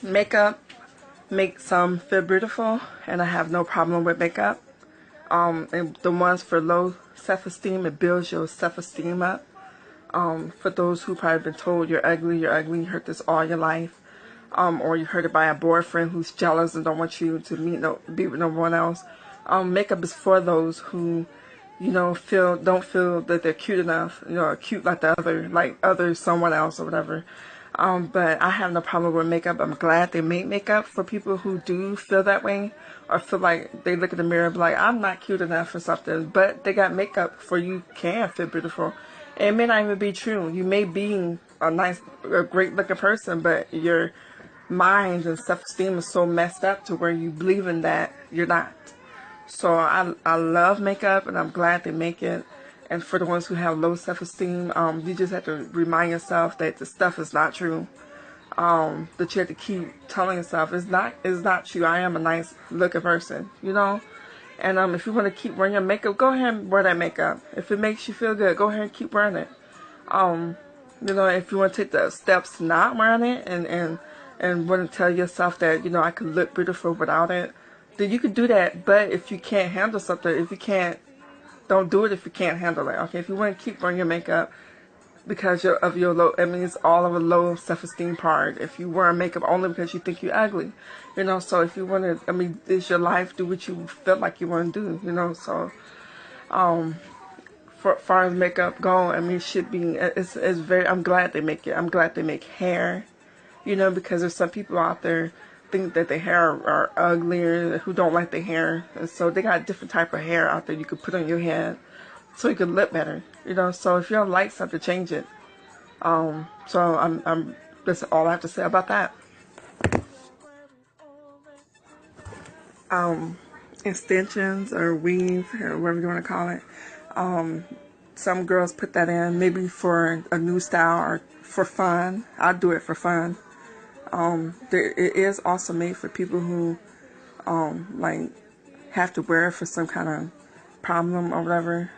Makeup makes some feel beautiful, and I have no problem with makeup. And the ones for low self-esteem, it builds your self-esteem up. For those who probably been told you're ugly, you heard this all your life. Or you heard it by a boyfriend who's jealous and don't want you to be with no one else. Makeup is for those who, don't feel that they're cute enough, or cute like someone else or whatever. But I have no problem with makeup. I'm glad they make makeup for people who do feel that way, or feel like they look in the mirror and be like, I'm not cute enough or something. But they got makeup for you can feel beautiful. And it may not even be true. You may be a great looking person, but your mind and self-esteem is so messed up to where you believe in that you're not. So I love makeup, and I'm glad they make it. And for the ones who have low self-esteem, you just have to remind yourself that the stuff is not true. That you have to keep telling yourself it's not true. I am a nice looking person, And if you want to keep wearing your makeup, go ahead and wear that makeup. If it makes you feel good, go ahead and keep wearing it. If you want to take the steps to not wearing it and want to tell yourself that, I could look beautiful without it, then you could do that. But if you can't handle something, don't do it if you can't handle it. Okay, if you want to keep wearing your makeup because of your low, I mean, it's all of a low self-esteem part. If you wear makeup only because you think you're ugly, so if you want to, it's your life, do what you feel like you want to do, so, for far as makeup go, it should be, it's very, I'm glad they make it. I'm glad they make hair, because there's some people out there think that their hair are uglier, who don't like their hair, and so they got different type of hair out there you could put on your head so you can look better, so if you don't like something, change it. So that's all I have to say about that. Extensions or weave, or whatever you want to call it. Some girls put that in maybe for a new style or for fun. I do it for fun. It is also made for people who have to wear it for some kind of problem or whatever.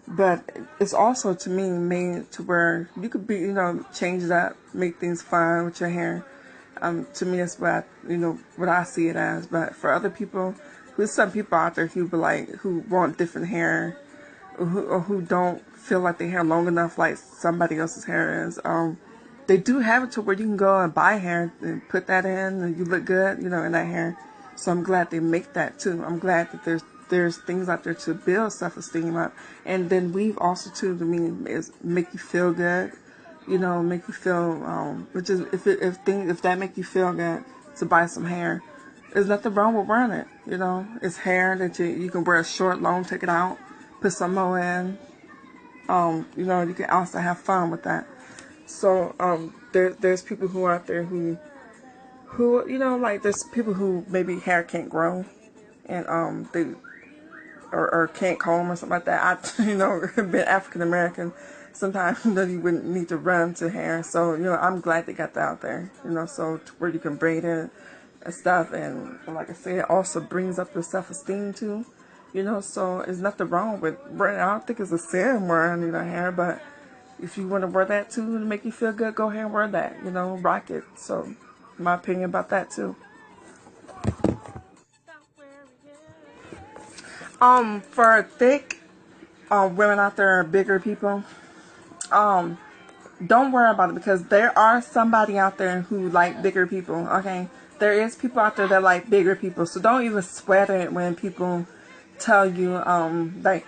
But it's also, to me, made to where you could be, change it up, make things fun with your hair. To me, that's what I see it as. But for other people, there's some people out there who want different hair, or who don't feel like their hair long enough like somebody else's hair is. They do have it to where you can go and buy hair and put that in, and you look good, in that hair. So I'm glad they make that too. I'm glad that there's things out there to build self-esteem up. And then weave also too, to me, is make you feel good, make you feel, which is, if that make you feel good to buy some hair, there's nothing wrong with wearing it, it's hair that you can wear short, long, take it out, put some more in, you can also have fun with that. So, there's people who are out there who, there's people who maybe hair can't grow, and, they, or can't comb or something like that. Being African American, sometimes, you wouldn't need to run to hair. So, I'm glad they got that out there, so to where you can braid it and stuff. And like I said, it also brings up your self-esteem too, so there's nothing wrong with wearing. I don't think it's a sin wearing, hair, but if you want to wear that too to make you feel good, go ahead and wear that, rock it. So, my opinion about that too. For thick women out there, bigger people, don't worry about it, because there are somebody out there who like bigger people. Okay, there is people out there that like bigger people, so don't even sweat it when people tell you like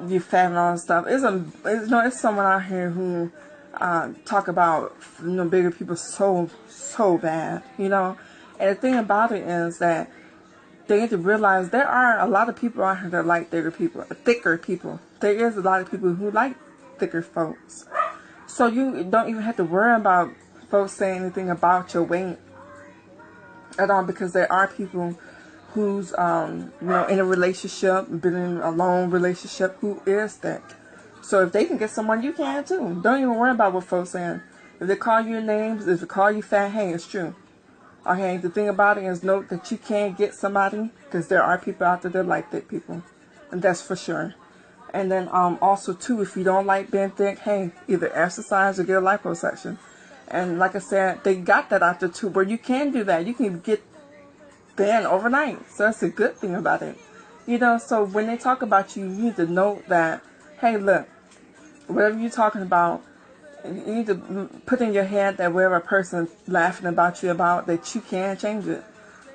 you fat and all that stuff. It's someone out here who talk about bigger people so bad, and the thing about it is that they need to realize there are a lot of people out here that like thicker people. There is a lot of people who like thicker folks. So you don't even have to worry about folks saying anything about your weight at all, because there are people who's in a relationship, been in a long relationship, who is thick. So if they can get someone, you can too. Don't even worry about what folks saying. If they call you names, if they call you fat, hey, it's true. Okay, the thing about it is, note that you can get somebody, because there are people out there that like thick people, and that's for sure. And then also too, if you don't like being thick, hey, either exercise or get a liposuction. And like I said, they got that out there too, where you can do that. You can get thin overnight. So that's a good thing about it. You know, so when they talk about you, you need to know that, hey, look, whatever you're talking about, you need to put in your head that whatever person's laughing about you about, that you can change it.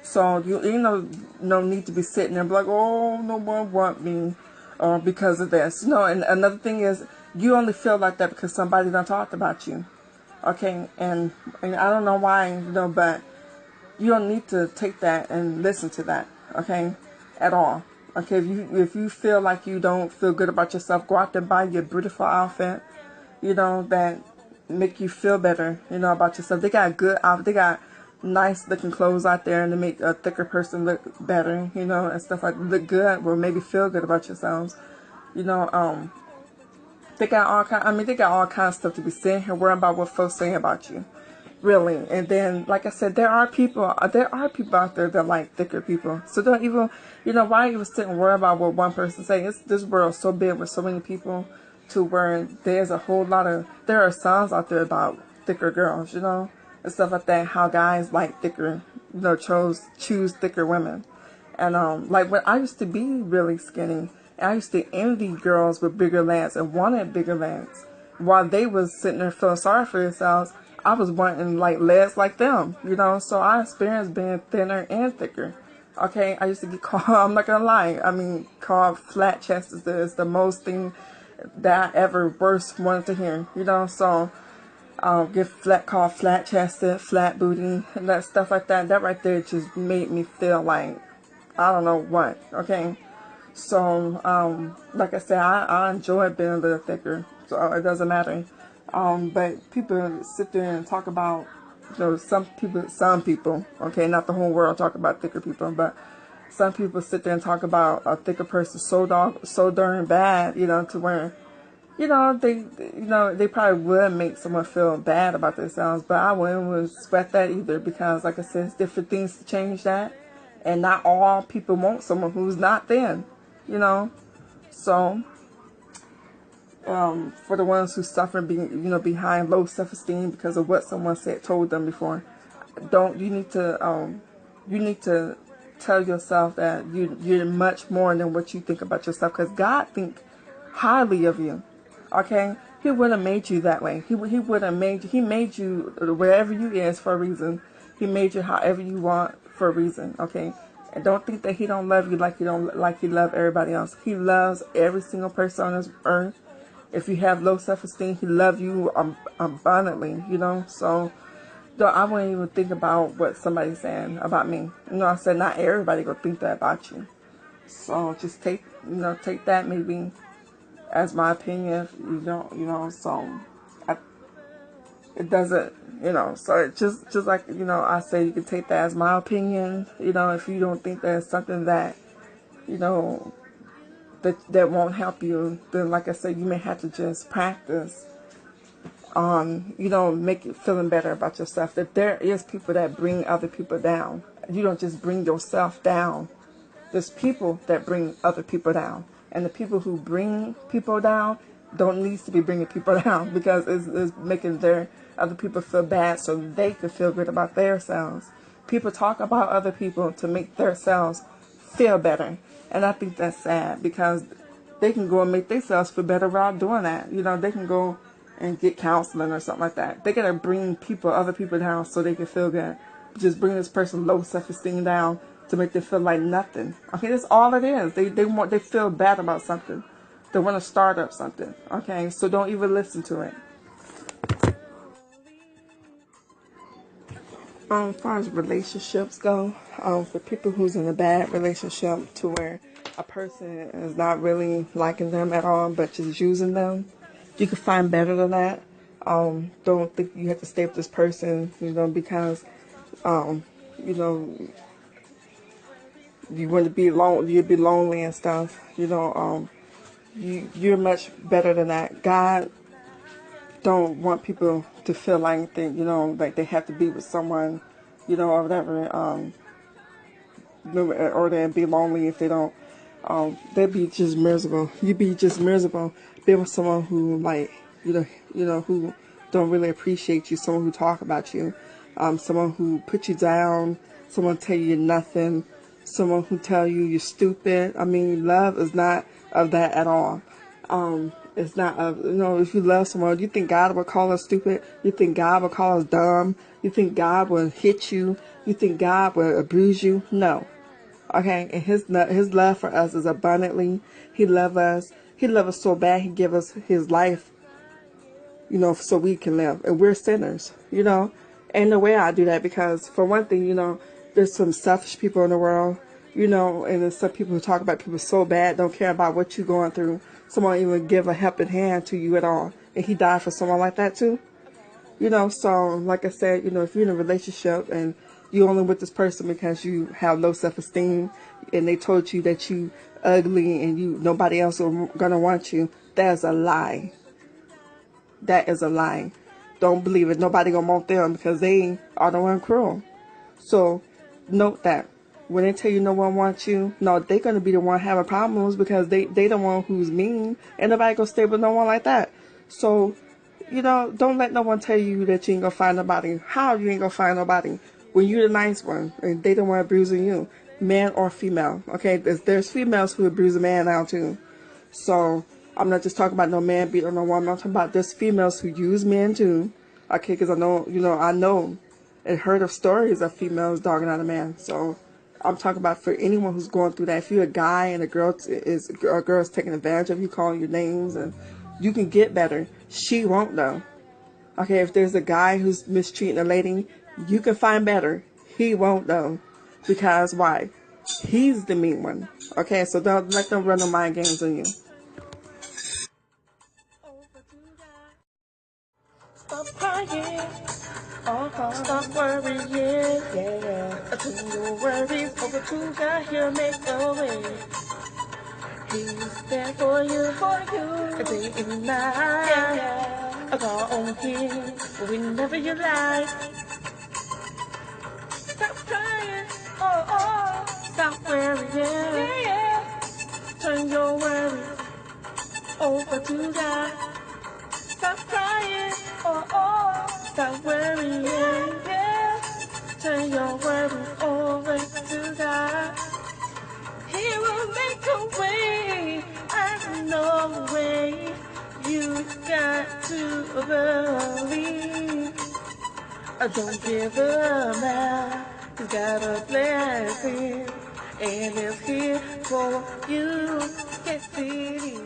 So you know, no need to be sitting there like, oh, no one want me, or because of this. No, and another thing is, you only feel like that because somebody done talked about you. Okay, and I don't know why, you know, but you don't need to take that and listen to that, okay, at all. Okay, if you feel like you don't feel good about yourself, go out there and buy your beautiful outfit, you know, that make you feel better, you know, about yourself. They got good outfit, they got nice looking clothes out there, and to make a thicker person look better, you know, and stuff like look good, or maybe feel good about yourselves, you know. They got all kind. I mean, they got all kinds of stuff to be saying here, worrying about what folks say about you. Really. And then, like I said, there are people out there that like thicker people. So don't even, you know, why even sit and worry about what one person say? This world's so big with so many people to where there are songs out there about thicker girls, you know, and stuff like that, how guys like thicker, you know, choose thicker women. And like when I used to be really skinny, I used to envy girls with bigger legs and wanted bigger legs. While they was sitting there feeling sorry for themselves, I was wanting like legs like them, you know. So I experienced being thinner and thicker. Okay, I used to get called, I'm not gonna lie, I mean, called flat chest is the most thing that I ever worst wanted to hear, you know. So called flat chested, flat booty, and that stuff like that. That right there just made me feel like I don't know what. Okay. So, like I said, I enjoy being a little thicker, so it doesn't matter. But people sit there and talk about, you know, some people, okay, not the whole world talk about thicker people, but some people sit there and talk about a thicker person so darn bad, you know, to where, you know, they probably would make someone feel bad about themselves, but I wouldn't sweat that either, because, like I said, it's different things to change that, and not all people want someone who's not thin. You know, so for the ones who suffer behind low self-esteem because of what someone told them before, you need to tell yourself that you're much more than what you think about yourself, because God thinks highly of you. Okay, He would have made you that way. He would have made you. He made you wherever you is for a reason. He made you however you want for a reason. Okay. And don't think that He don't love you like He love everybody else. He loves every single person on this earth. If you have low self-esteem, He loves you abundantly, you know. So I wouldn't even think about what somebody's saying about me. You know, I said not everybody gonna think that about you. So just take that maybe as my opinion. If you don't, you know, so it doesn't, you know, so it just like, you know, I say you can take that as my opinion, you know, if you don't think there's something that, you know, that won't help you, then like I said, you may have to just practice you know, make it feeling better about yourself, that there is people that bring other people down. You don't just bring yourself down. There's people that bring other people down, and the people who bring people down don't need to be bringing people down, because it's making their other people feel bad so they can feel good about themselves. People talk about other people to make themselves feel better, and I think that's sad, because they can go and make themselves feel better without doing that. You know, they can go and get counseling or something like that. They gotta bring other people down so they can feel good. Just bring this person low self-esteem down to make them feel like nothing. Okay, that's all it is. They feel bad about something. They want to start up something. Okay, so don't even listen to it. As far as relationships go, for people who's in a bad relationship to where a person is not really liking them at all, but just using them, you can find better than that. Don't think you have to stay with this person, you know, because, you know, you want to be alone, you'd be lonely and stuff, you know. You're much better than that. God don't want people to feel like they, you know, like they have to be with someone, you know, or whatever, or they'd be lonely if they don't. They'd be just miserable. You'd be just miserable being with someone who, like, you know, who don't really appreciate you, someone who talk about you, someone who put you down, someone tell you you're nothing, someone who tell you you're stupid. I mean, love is not of that at all. It's not of, if you love someone, you think God will call us stupid? You think God will call us dumb? You think God will hit you? You think God will abuse you? No. Okay, and his love for us is abundantly. He loves us. He loves us so bad. He give us his life, so we can live. And we're sinners, And the way I do that, because for one thing, there's some selfish people in the world, and there's some people who talk about people so bad, don't care about what you're going through. Someone even give a helping hand to you at all. And he died for someone like that too. So like I said, if you're in a relationship and you only with this person because you have low self-esteem and they told you that you ugly and nobody else is gonna want you, that's a lie. That is a lie. Don't believe it. Nobody gonna want them because they are the one cruel. So note that when they tell you no one wants you, no, they're gonna be the one having problems because they the one who's mean, and nobody gonna stay with no one like that. So don't let no one tell you that you ain't gonna find nobody. How you ain't gonna find nobody when you the nice one and they the one abusing you, man or female? Okay, there's females who abuse a man now too. So I'm not just talking about no man beat on no woman. I'm talking about there's females who use men too. Okay, because I know and heard of stories of females dogging out a man. So I'm talking about for anyone who's going through that. If you're a guy and a girl's taking advantage of you, calling your names, and you can get better. She won't though. Okay, if there's a guy who's mistreating a lady, you can find better. He won't though. Because why? He's the mean one. Okay, so don't let them run no mind games on you. Stop crying. Stop worrying. Yeah. Turn your worries over to God. He'll make a way. He's there for you. Day and night. Yeah. Call on him whenever you like. Stop crying. Oh. Stop worrying. Yeah. Turn your worries over to God. Stop crying. Oh. Stop worrying. Yeah. Turn your worries over to God. He will make a way. I know a way. You got to believe. Don't give up now. He's got a blessing, and it's here for you. Yes, it is.